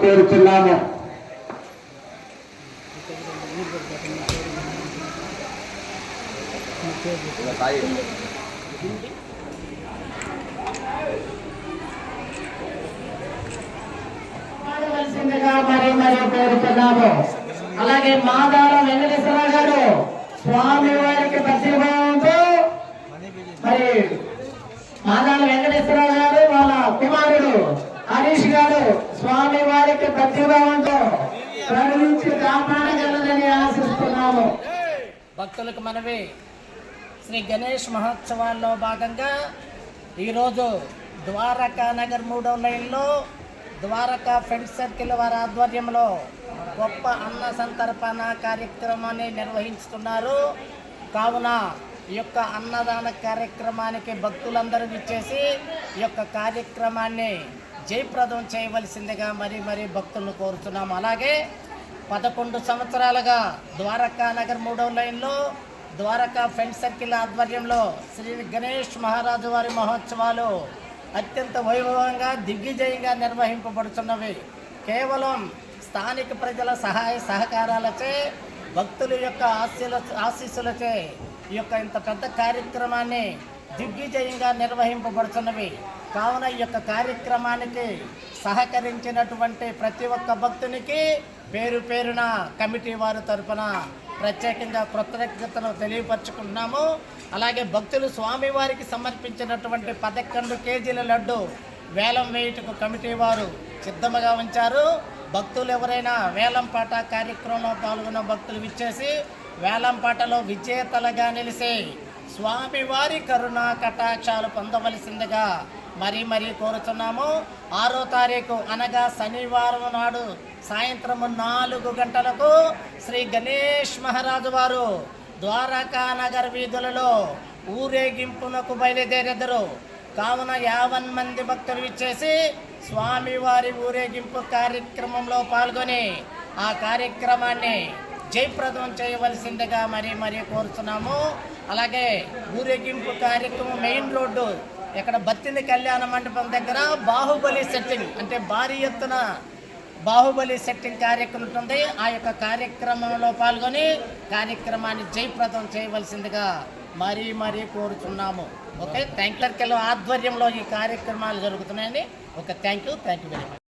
కోరుతున్నాము. మరి కోరుతున్నాము. అలాగే మాదాల వెంకటేశ్వరరావు గారు స్వామి వారికి భక్తిభావంతో మరి మాదాల వెంకటేశ్వరరావు గారు వాళ్ళ కుమారుడు హరీష్ గారు స్వామి వారికి భక్తిభావంతో ప్రకటించి కాపాడగలరని ఆశిస్తున్నాము. భక్తులకు మనవి, శ్రీ గణేష్ మహోత్సవాల్లో భాగంగా ఈరోజు ద్వారకా నగర్ 3వ లైన్లో ద్వారకా ఫ్రెండ్స్ సర్కిల్ వారి ఆధ్వర్యంలో గొప్ప అన్న సంతర్పణ కార్యక్రమాన్ని నిర్వహిస్తున్నారు. కావున ఈ యొక్క అన్నదాన కార్యక్రమానికి భక్తులందరూ ఇచ్చేసి ఈ యొక్క కార్యక్రమాన్ని జయప్రదం చేయవలసిందిగా మరీ భక్తులను కోరుతున్నాము. అలాగే 11 సంవత్సరాలుగా ద్వారకా నగర్ 3వ లైన్లో ద్వారకా ఫ్రెండ్స్ సర్కిల్ ఆధ్వర్యంలో శ్రీ గణేష్ మహారాజు వారి మహోత్సవాలు అత్యంత వైభవంగా దిగ్విజయంగా నిర్వహింపబడుతున్నవి. కేవలం స్థానిక ప్రజల సహాయ సహకారాలచే భక్తుల యొక్క ఆశీస్సులచే ఈ యొక్క ఇంత పెద్ద కార్యక్రమాన్ని దిగ్విజయంగా నిర్వహింపబడుతున్నవి. కావున ఈ యొక్క కార్యక్రమానికి సహకరించినటువంటి ప్రతి ఒక్క భక్తునికి పేరు పేరున కమిటీ వారి తరఫున ప్రత్యేకంగా కృతజ్ఞతను తెలియపరచుకుంటున్నాము. అలాగే భక్తులు స్వామివారికి సమర్పించినటువంటి 11 కేజీల లడ్డు వేలం వేయుటకు కమిటీ వారు సిద్ధంగా ఉంచారు. భక్తులు ఎవరైనా వేలంపాట కార్యక్రమంలో పాల్గొన్న భక్తులు విచ్చేసి వేలంపాటలో విజేతలుగా నిలిచి స్వామివారి కరుణా కటాక్షాలు పొందవలసిందిగా మరీ కోరుతున్నాము. 6వ తారీఖు అనగా శనివారం నాడు సాయంత్రం 4 గంటలకు శ్రీ గణేష్ మహారాజు వారు ద్వారకా నగర్ వీధులలో ఊరేగింపునకు బయలుదేరెదరు. కావున 50 మంది భక్తులు ఇచ్చేసి స్వామివారి ఊరేగింపు కార్యక్రమంలో పాల్గొని ఆ కార్యక్రమాన్ని జయప్రదం చేయవలసిందిగా మరీ కోరుతున్నాము. అలాగే ఊరేగింపు కార్యక్రమం మెయిన్ రోడ్డు ఇక్కడ బత్తిని కళ్యాణ మండపం దగ్గర బాహుబలి సెట్టింగ్ అంటే భారీ ఎత్తున బాహుబలి సెట్టింగ్ కార్యక్రమం ఉంటుంది. ఆ యొక్క కార్యక్రమంలో పాల్గొని కార్యక్రమాన్ని జయప్రదం చేయవలసిందిగా మరీ కోరుతున్నాము. Okay, thank you. ఆధ్వర్యంలో ఈ కార్యక్రమాలు జరుగుతున్నాయండి. Okay, thank you very much.